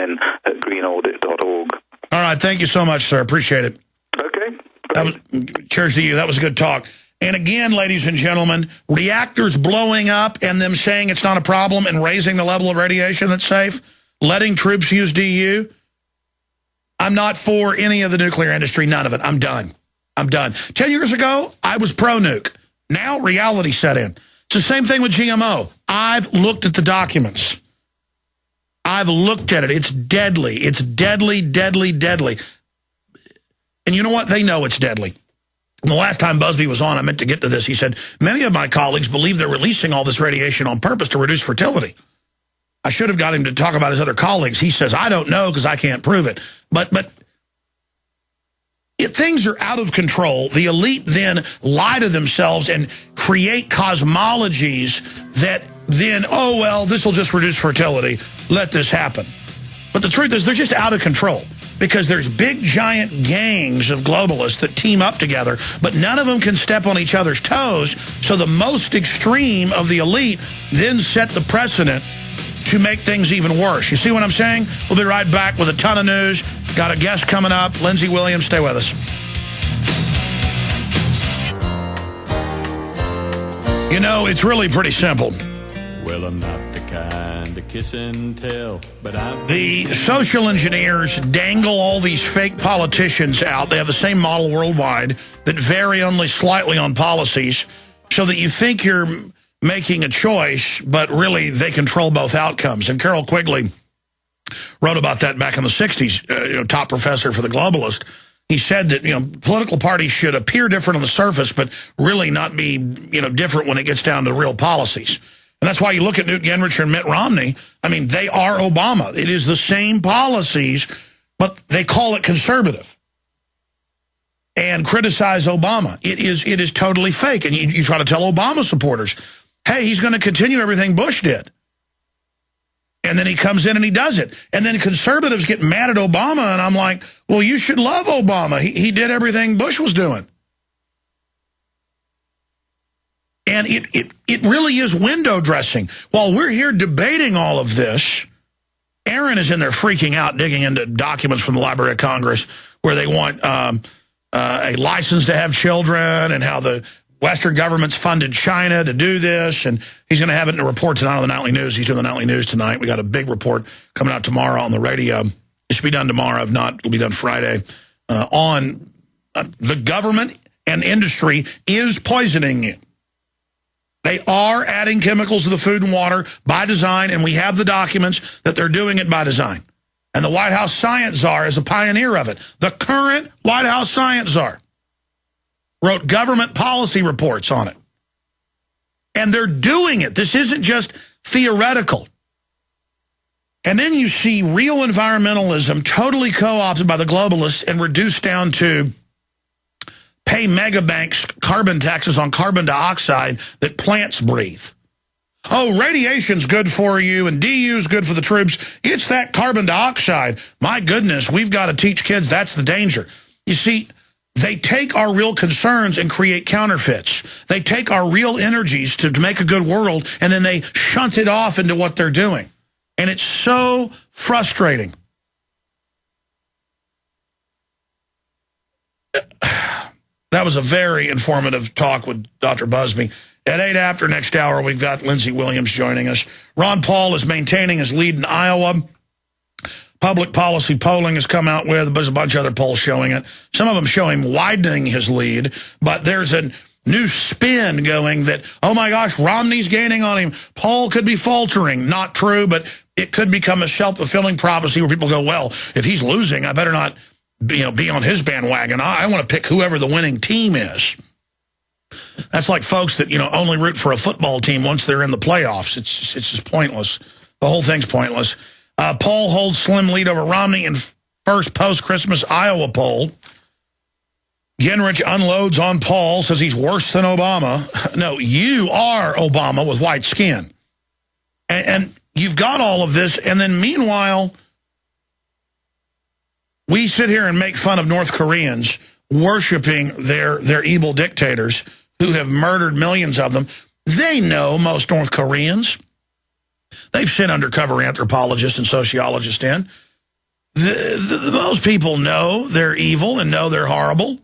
men at greenaudit.org. All right, thank you so much, sir. Appreciate it. Okay. Cheers to you. That was a good talk. And again, ladies and gentlemen, reactors blowing up and them saying it's not a problem and raising the level of radiation that's safe, letting troops use DU. I'm not for any of the nuclear industry, none of it. I'm done. I'm done. 10 years ago, I was pro-nuke. Now reality set in. It's the same thing with GMO. I've looked at the documents. I've looked at it. It's deadly. It's deadly, deadly, deadly. And you know what? They know it's deadly. And the last time Busby was on, I meant to get to this. He said, many of my colleagues believe they're releasing all this radiation on purpose to reduce fertility. I should have got him to talk about his other colleagues. He says, I don't know because I can't prove it. But if things are out of control, the elite then lie to themselves and create cosmologies that then, oh, well, this will just reduce fertility. Let this happen. But the truth is they're just out of control because there's big, giant gangs of globalists that team up together, but none of them can step on each other's toes. So the most extreme of the elite then set the precedent to make things even worse. You see what I'm saying? We'll be right back with a ton of news. Got a guest coming up, Lindsey Williams. Stay with us. You know, it's really pretty simple. Well, I'm not the kind to kiss and tell, but I'm... The social engineers dangle all these fake politicians out. They have the same model worldwide that vary only slightly on policies so that you think you're making a choice, but really they control both outcomes. And Carol Quigley wrote about that back in the 60s, top professor for the globalist. He said that, political parties should appear different on the surface, but really not be, different when it gets down to real policies. And that's why you look at Newt Gingrich and Mitt Romney. I mean, they are Obama. It is the same policies, but they call it conservative and criticize Obama. It is totally fake. And you try to tell Obama supporters, hey, he's going to continue everything Bush did. And then he comes in and he does it. And then conservatives get mad at Obama, and I'm like, well, you should love Obama. He did everything Bush was doing. And it really is window dressing. While we're here debating all of this, Aaron is in there freaking out, digging into documents from the Library of Congress where they want a license to have children and how the Western governments funded China to do this, and he's going to have it in a report tonight on the Nightly News. He's doing the Nightly News tonight. We got a big report coming out tomorrow on the radio. It should be done tomorrow. If not, it'll be done Friday. On the government and industry is poisoning you. They are adding chemicals to the food and water by design, and we have the documents that they're doing it by design. And the White House Science Czar is a pioneer of it. The current White House Science Czar wrote government policy reports on it. And they're doing it. This isn't just theoretical. And then you see real environmentalism totally co-opted by the globalists and reduced down to pay mega banks carbon taxes on carbon dioxide that plants breathe. Oh, radiation's good for you and DU's good for the troops. It's that carbon dioxide. My goodness, we've got to teach kids that's the danger. You see, they take our real concerns and create counterfeits. They take our real energies to make a good world, and then they shunt it off into what they're doing. And it's so frustrating. That was a very informative talk with Dr. Busby. At 8 after next hour, we've got Lindsey Williams joining us. Ron Paul is maintaining his lead in Iowa. Public policy polling has come out with, there's a bunch of other polls showing it. Some of them show him widening his lead, but there's a new spin going that, oh my gosh, Romney's gaining on him. Paul could be faltering. Not true, but it could become a self-fulfilling prophecy where people go, well, if he's losing, I better not be on his bandwagon. I want to pick whoever the winning team is. That's like folks that, only root for a football team once they're in the playoffs. It's just pointless. The whole thing's pointless. Paul holds slim lead over Romney in first post-Christmas Iowa poll. Gingrich unloads on Paul, says he's worse than Obama. No, you are Obama with white skin. And you've got all of this, and then meanwhile, we sit here and make fun of North Koreans worshiping their evil dictators who have murdered millions of them. They know, most North Koreans. They've sent undercover anthropologists and sociologists in. Most people know they're evil and know they're horrible.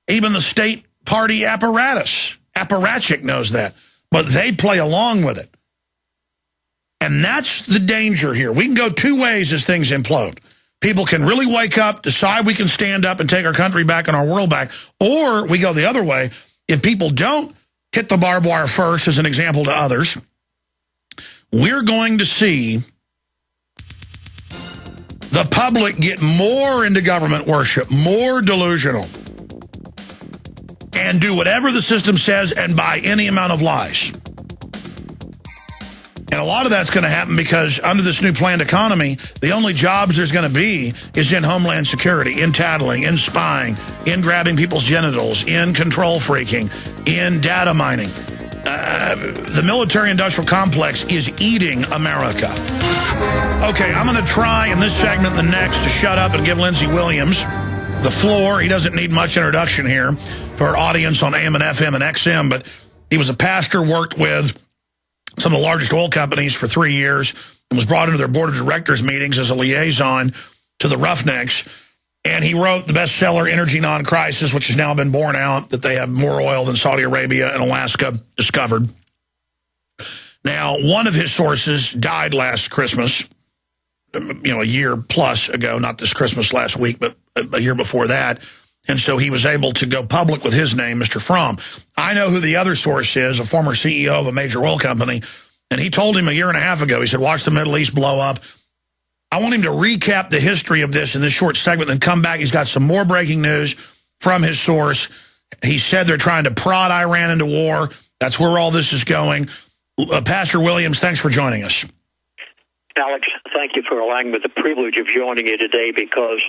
Even the state party apparatchik knows that. But they play along with it. And that's the danger here. We can go two ways as things implode. People can really wake up, decide we can stand up and take our country back and our world back. Or we go the other way. If people don't hit the barbed wire first, as an example to others, we're going to see the public get more into government worship, more delusional, and do whatever the system says and buy any amount of lies. And a lot of that's going to happen because under this new planned economy, the only jobs there's going to be is in homeland security, in tattling, in spying, in grabbing people's genitals, in control freaking, in data mining. The military-industrial complex is eating America. Okay, I'm going to try in this segment and the next to shut up and give Lindsey Williams the floor. He doesn't need much introduction here for our audience on AM and FM and XM, but he was a pastor, worked with some of the largest oil companies for 3 years, and was brought into their board of directors meetings as a liaison to the Roughnecks. And he wrote the bestseller, Energy Non-Crisis, which has now been borne out that they have more oil than Saudi Arabia and Alaska discovered. Now, one of his sources died last Christmas, a year plus ago, not this Christmas last week, but a year before that. And so he was able to go public with his name, Mr. Fromm. I know who the other source is, a former CEO of a major oil company. And he told him a year and a half ago, he said, watch the Middle East blow up. I want him to recap the history of this in this short segment, then come back. He's got some more breaking news from his source. He said they're trying to prod Iran into war. That's where all this is going. Pastor Williams, thanks for joining us. Alex, thank you for allowing me the privilege of joining you today, because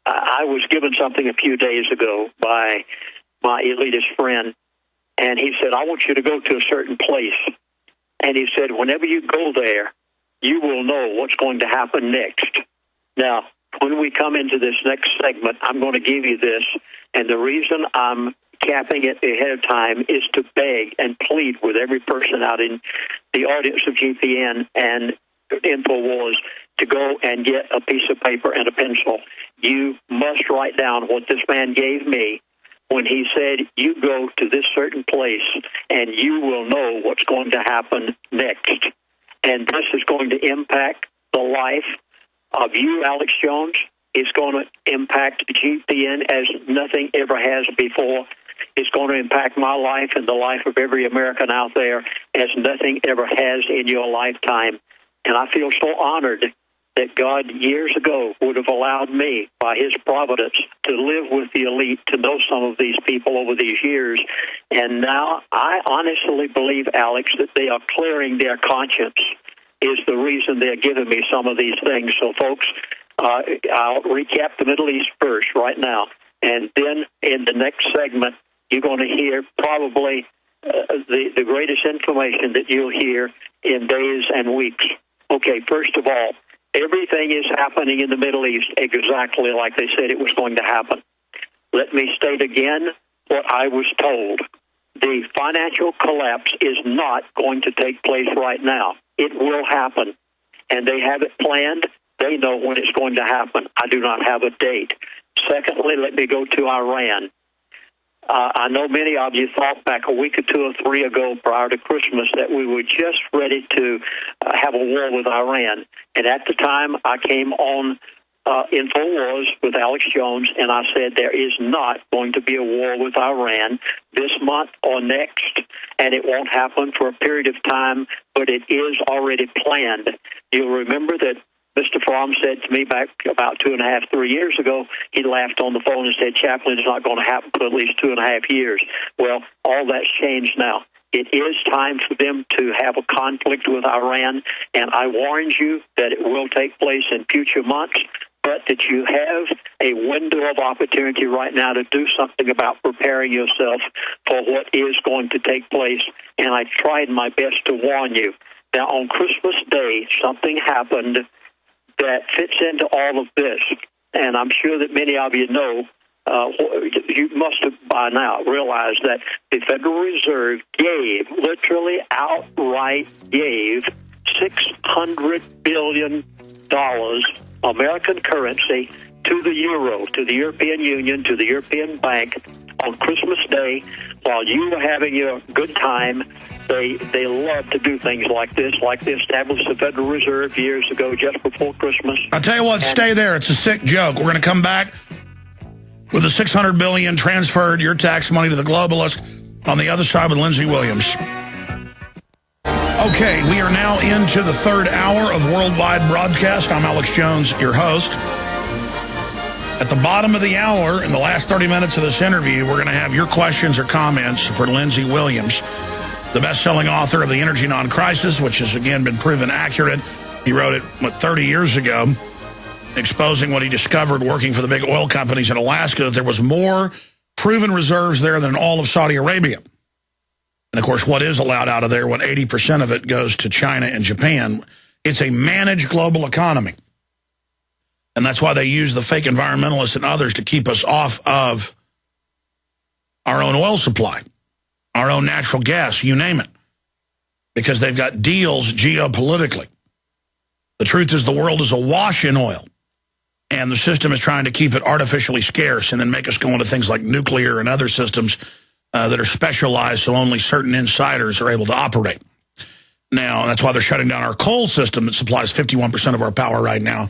I was given something a few days ago by my elitist friend, and he said, I want you to go to a certain place. And he said, whenever you go there, you will know what's going to happen next. Now, when we come into this next segment, I'm going to give you this, and the reason I'm capping it ahead of time is to beg and plead with every person out in the audience of GPN and InfoWars to go and get a piece of paper and a pencil. You must write down what this man gave me when he said, you go to this certain place and you will know what's going to happen next. And this is going to impact the life of you, Alex Jones. It's going to impact GPN as nothing ever has before. It's going to impact my life and the life of every American out there as nothing ever has in your lifetime. And I feel so honored that God years ago would have allowed me, by his providence, to live with the elite, to know some of these people over these years. And now I honestly believe, Alex, that they are clearing their conscience is the reason they're giving me some of these things. So, folks, I'll recap the Middle East first right now. And then in the next segment, you're going to hear probably the greatest information that you'll hear in days and weeks. Okay, first of all, everything is happening in the Middle East exactly like they said it was going to happen. Let me state again what I was told. The financial collapse is not going to take place right now. It will happen, and they have it planned. They know when it's going to happen. I do not have a date. Secondly, let me go to Iran. I know many of you thought back a week or two or three ago prior to Christmas that we were just ready to have a war with Iran. And at the time, I came on InfoWars with Alex Jones, and I said there is not going to be a war with Iran this month or next, and it won't happen for a period of time, but it is already planned. You'll remember that Mr. Fromm said to me back about 2.5, 3 years ago, he laughed on the phone and said, Chaplain, it's not going to happen for at least 2.5 years. Well, all that's changed now. It is time for them to have a conflict with Iran, and I warned you that it will take place in future months, but that you have a window of opportunity right now to do something about preparing yourself for what is going to take place, and I tried my best to warn you. Now, on Christmas Day, something happened that fits into all of this, and I'm sure that many of you know, you must have by now realized that the Federal Reserve literally outright gave $600 billion American currency, to the euro, to the European Union, to the European Bank on Christmas Day while you were having your good time. They love to do things like this, like they established the Federal Reserve years ago just before Christmas. I'll tell you what, stay there. It's a sick joke. We're going to come back with the $600 billion transferred your tax money to the globalists on the other side with Lindsey Williams. Okay, we are now into the third hour of Worldwide Broadcast. I'm Alex Jones, your host. At the bottom of the hour, in the last 30 minutes of this interview, we're going to have your questions or comments for Lindsey Williams, the best-selling author of The Energy Non-Crisis, which has, again, been proven accurate. He wrote it, 30 years ago, exposing what he discovered working for the big oil companies in Alaska, that there was more proven reserves there than all of Saudi Arabia. And, of course, what is allowed out of there, when 80% of it goes to China and Japan, it's a managed global economy. And that's why they use the fake environmentalists and others to keep us off of our own oil supply, our own natural gas, you name it, because they've got deals geopolitically. The truth is the world is awash in oil, and the system is trying to keep it artificially scarce and then make us go into things like nuclear and other systems that are specialized so only certain insiders are able to operate. Now, that's why they're shutting down our coal system that supplies 51% of our power right now.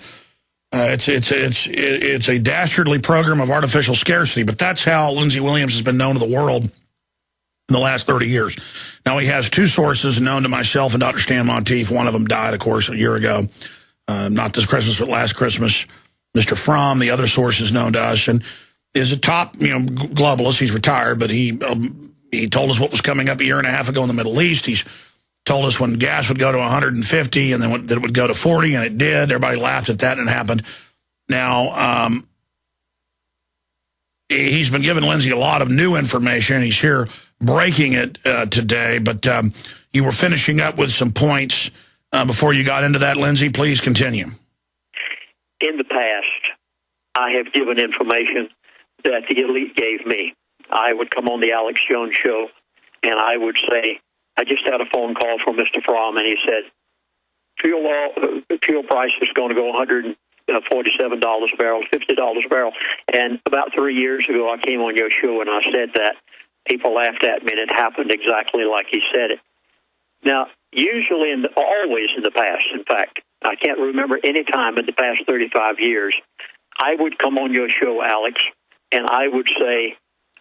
It's a dastardly program of artificial scarcity, but that's how Lindsey Williams has been known to the world in the last 30 years. Now, he has two sources known to myself and Dr. Stan Monteith. One of them died, of course, a year ago. Not this Christmas, but last Christmas. Mr. Fromm, the other source, is known to us and is a top, globalist. He's retired, but he told us what was coming up a year and a half ago in the Middle East. He's told us when gas would go to 150 and then that it would go to 40, and it did. Everybody laughed at that, and it happened. Now, he's been giving Lindsey a lot of new information. He's here breaking it today, but you were finishing up with some points before you got into that, Lindsey. Please continue. In the past, I have given information that the elite gave me. I would come on the Alex Jones show, and I would say, I just had a phone call from Mr. Fromm, and he said, fuel price is going to go $147 a barrel, $50 a barrel. And about 3 years ago, I came on your show, and I said that. People laughed at me, and it happened exactly like he said it. Now, usually, always in the past, in fact, I can't remember any time in the past 35 years, I would come on your show, Alex, and I would say,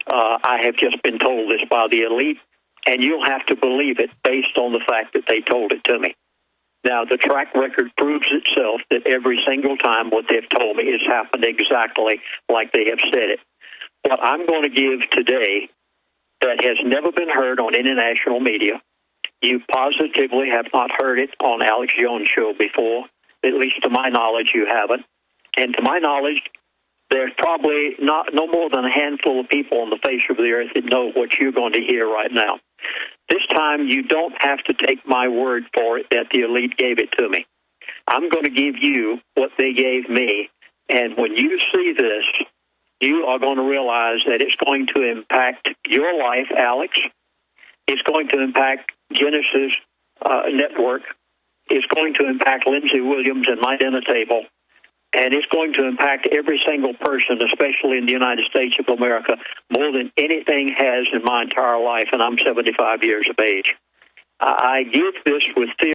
I have just been told this by the elite, and you'll have to believe it based on the fact that they told it to me. Now, the track record proves itself that every single time what they've told me has happened exactly like they have said it. What I'm going to give today that has never been heard on international media, you positively have not heard it on Alex Jones' show before, at least to my knowledge you haven't. And to my knowledge, there's probably no more than a handful of people on the face of the earth that know what you're going to hear right now. This time, you don't have to take my word for it that the elite gave it to me. I'm going to give you what they gave me, and when you see this, you are going to realize that it's going to impact your life, Alex. It's going to impact Genesis Network. It's going to impact Lindsey Williams and my dinner table. And it's going to impact every single person, especially in the United States of America, more than anything has in my entire life, and I'm 75 years of age. I give this with fear.